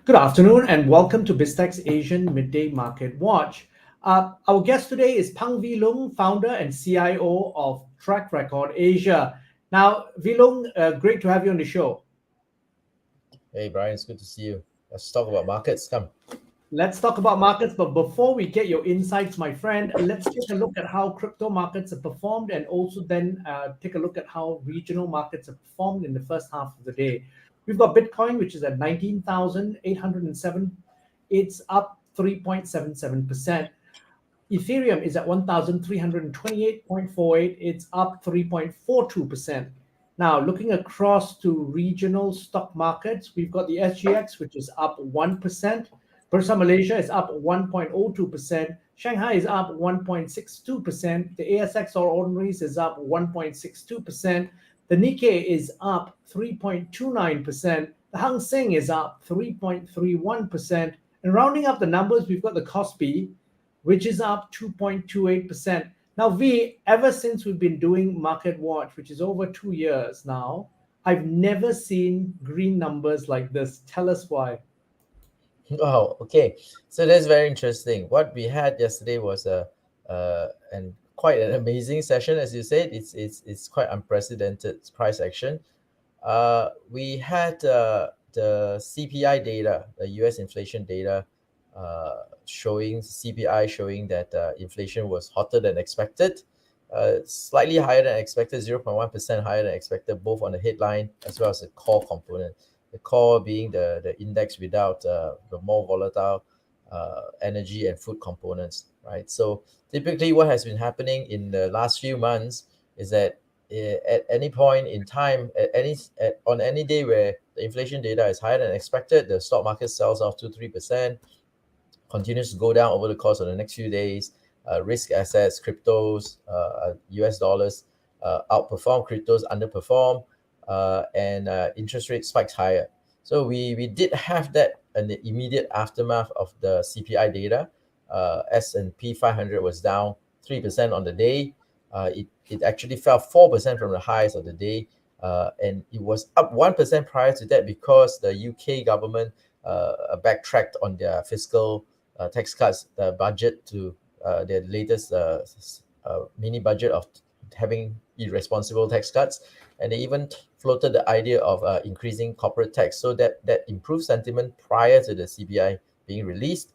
Good afternoon and welcome to BizTech's Asian Midday Market Watch. Our guest today is Phan Vee Leung, founder and CIO of Track Record Asia. Now, Vee Leung, great to have you on the show. Hey Brian, it's good to see you. Let's talk about markets. Come. Let's talk about markets, but before we get your insights, my friend, let's take a look at how crypto markets have performed and also then take a look at how regional markets have performed in the first half of the day. We've got Bitcoin, which is at 19,807. It's up 3.77%. Ethereum is at 1,328.48. It's up 3.42%. Now, looking across to regional stock markets, we've got the SGX, which is up 1%. Bursa Malaysia is up 1.02%. Shanghai is up 1.62%. The ASX All Ordinaries is up 1.62%. The Nikkei is up 3.29%. The Hang Seng is up 3.31%. And rounding up the numbers, we've got the Kospi, which is up 2.28%. Now, V, ever since we've been doing Market Watch, which is over 2 years now, I've never seen green numbers like this. Tell us why. Wow. Okay. So that's very interesting. What we had yesterday was a and quite an amazing session, as you said. It's quite unprecedented price action. We had the CPI data, the U.S. inflation data, showing CPI showing that inflation was hotter than expected, slightly higher than expected, 0.1% higher than expected, both on the headline as well as the core component. The core being the index without the more volatile energy and food components, right? So typically what has been happening in the last few months is that at any point in time, on any day where the inflation data is higher than expected, the stock market sells off 2-3%, continues to go down over the course of the next few days. Risk assets, cryptos, US dollars outperform, cryptos underperform, and interest rate spikes higher. So we did have that in the immediate aftermath of the CPI data. S&P 500 was down 3% on the day. It actually fell 4% from the highs of the day, and it was up 1% prior to that because the UK government backtracked on their fiscal tax cuts, the budget to their latest mini budget of having irresponsible tax cuts, and they even floated the idea of increasing corporate tax, so that improved sentiment prior to the CPI being released.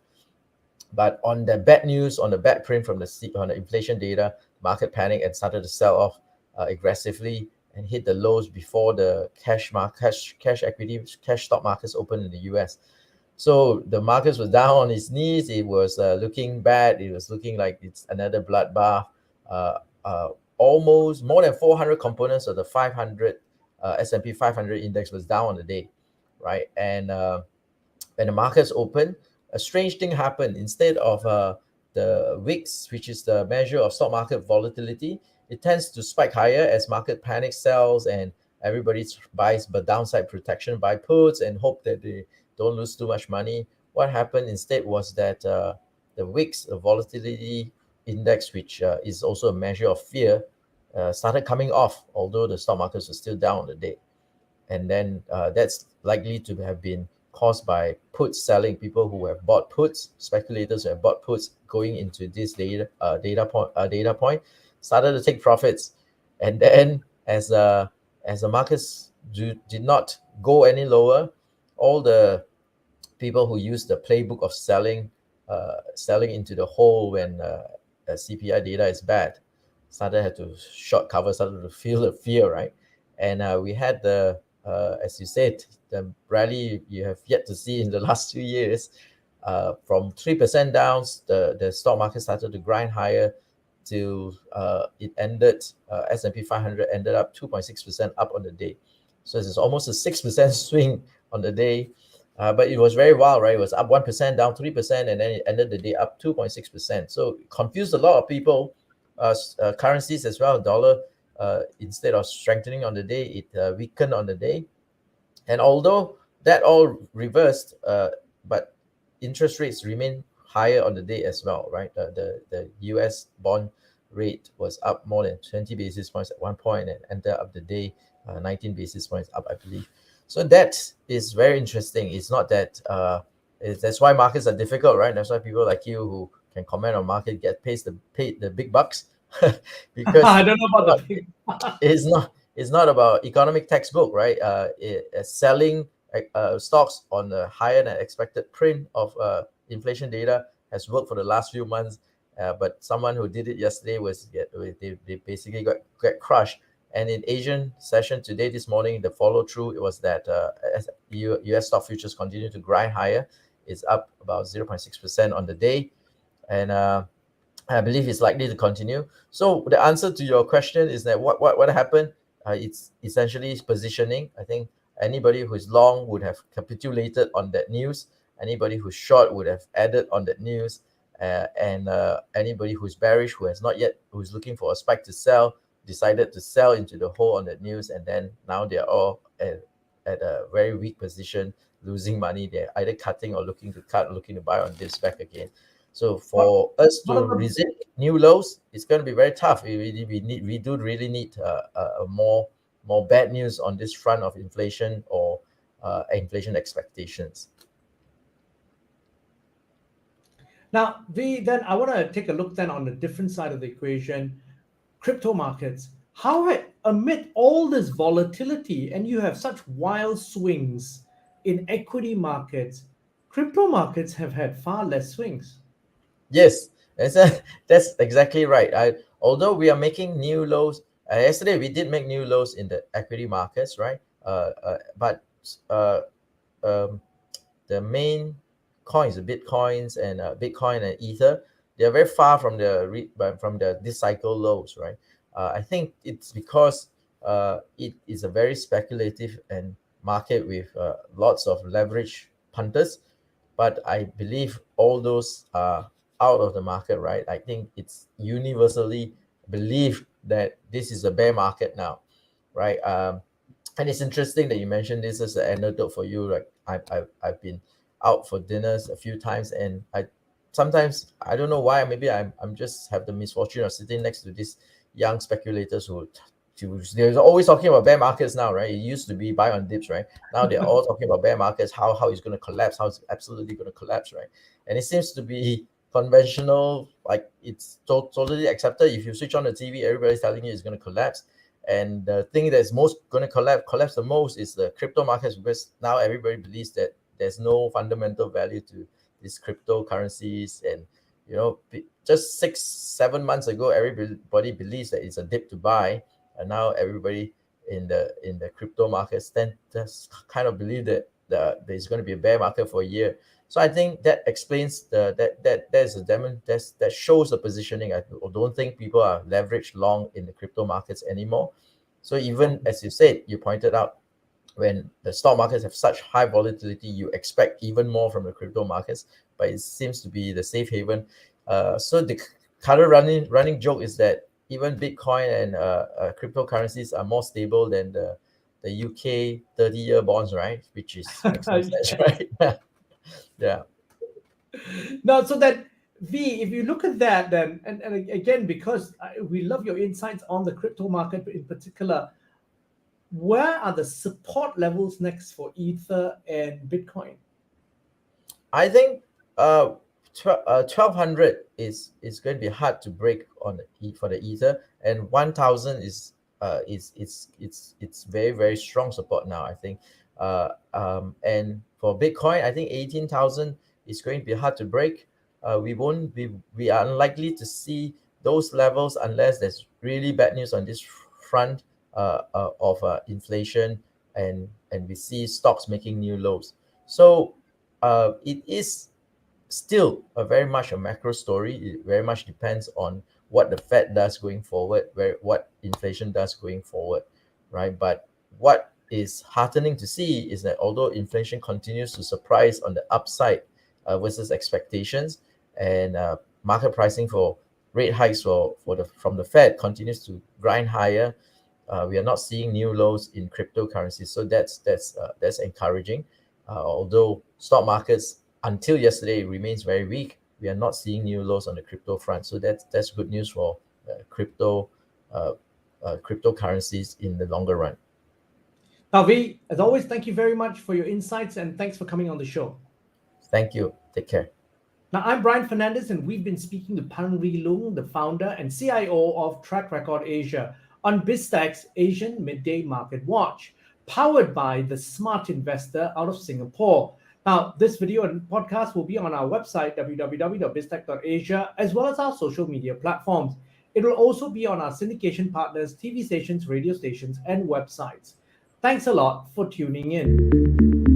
But on the bad news, on the bad print from on the inflation data, market panicked and started to sell off aggressively and hit the lows before the cash equity, cash stock markets opened in the US. So the markets was down on its knees. It was looking bad. It was looking like it's another bloodbath. Almost more than 400 components of the 500 S&P 500 index was down on the day, right? And when the markets opened, a strange thing happened. Instead of the VIX, which is the measure of stock market volatility, it tends to spike higher as market panic sells and everybody buys but downside protection, buy puts and hope that they don't lose too much money. What happened instead was that the VIX, the volatility index, which is also a measure of fear, started coming off, although the stock markets were still down on the day. And then that's likely to have been caused by put selling, people who have bought puts, speculators who have bought puts going into this data point, started to take profits. And then as the markets did not go any lower, all the people who use the playbook of selling into the hole when CPI data is bad started to short cover, started to feel the fear, right? And we had as you said, the rally you have yet to see in the last 2 years. From 3% down, the stock market started to grind higher till it ended, S&P 500 ended up 2.6% up on the day. So it's almost a 6% swing on the day. But it was very wild, right? It was up 1%, down 3%, and then it ended the day up 2.6%. So it confused a lot of people. Currencies as well, dollar, instead of strengthening on the day, it weakened on the day. And although that all reversed, but interest rates remain higher on the day as well, right? The US bond rate was up more than 20 basis points at one point and ended up the day 19 basis points up, I believe. So that is very interesting. It's not that that's why markets are difficult, right? That's why people like you who can comment on market get paid the big bucks because I don't know about the big. it's not about economic textbook, right? Selling stocks on the higher than expected print of inflation data has worked for the last few months, but someone who did it yesterday they basically got crushed. And in Asian session today, this morning, the follow through it was that as US stock futures continue to grind higher. It's up about 0.6% on the day, and I believe it's likely to continue. So the answer to your question is that what happened? It's essentially positioning. I think anybody who's long would have capitulated on that news. Anybody who's short would have added on that news, and anybody who's bearish, who's looking for a spike to sell, decided to sell into the hole on that news, and then now they're all at a very weak position, losing money. They're either cutting or looking to cut, looking to buy on this back again. So What, for us what to are the resist new lows, it's going to be very tough. We do really need a more bad news on this front of inflation or inflation expectations. Now, then I want to take a look then on the different side of the equation, crypto markets. Amid all this volatility, and you have such wild swings in equity markets, crypto markets have had far less swings. Yes, that's exactly right. Although we are making new lows, yesterday we did make new lows in the equity markets, right? But uh, um, the main coins, the bitcoins and Bitcoin and Ether, they are very far from from the this cycle lows, right? I think it's because it is a very speculative and market with lots of leverage punters, but I believe all those are out of the market, right? I think it's universally believed that this is a bear market now, right? And it's interesting that you mentioned this as an anecdote for you. Like I've been out for dinners a few times, and I sometimes I don't know why. Maybe I'm just have the misfortune of sitting next to these young speculators they're always talking about bear markets now, right? It used to be buy on dips, right? Now they're all talking about bear markets, how it's going to collapse, how it's absolutely going to collapse, right? And it seems to be conventional, like it's totally accepted. If you switch on the TV, everybody's telling you it's going to collapse. And the thing that's most going to collapse the most is the crypto markets, because now everybody believes that there's no fundamental value to these cryptocurrencies. And just 6-7 months ago, everybody believes that it's a dip to buy, and now everybody in the crypto markets then just kind of believe that there's going to be a bear market for a year. So I think that explains that shows the positioning. I don't think people are leveraged long in the crypto markets anymore. So even as you said, you pointed out, when the stock markets have such high volatility, you expect even more from the crypto markets, but it seems to be the safe haven. So the current running joke is that even Bitcoin and cryptocurrencies are more stable than the UK 30-year bonds, right? Which makes no sense, Yes. right? Yeah. No, so that V, if you look at that, then and again, because we love your insights on the crypto market in particular, where are the support levels next for Ether and Bitcoin? I think 1200 is going to be hard to break for the Ether, and 1000 it's very very strong support now, I think. And for Bitcoin, I think 18,000 is going to be hard to break. We are unlikely to see those levels unless there's really bad news on this front of inflation, and we see stocks making new lows. So it is still very much a macro story. It very much depends on what the Fed does going forward, what inflation does going forward, right? But what is heartening to see is that although inflation continues to surprise on the upside versus expectations, and market pricing for rate hikes from the Fed continues to grind higher, we are not seeing new lows in cryptocurrencies. So that's encouraging. Although stock markets until yesterday remains very weak, we are not seeing new lows on the crypto front. So that's good news for cryptocurrencies in the longer run. Now, V, as always, thank you very much for your insights and thanks for coming on the show. Thank you. Take care. Now, I'm Brian Fernandez, and we've been speaking to Phan Vee Leung, the founder and CIO of Track Record Asia, on BizTech's Asian Midday Market Watch, powered by the Smart Investor out of Singapore. Now, this video and podcast will be on our website, www.biztech.asia, as well as our social media platforms. It will also be on our syndication partners, TV stations, radio stations, and websites. Thanks a lot for tuning in.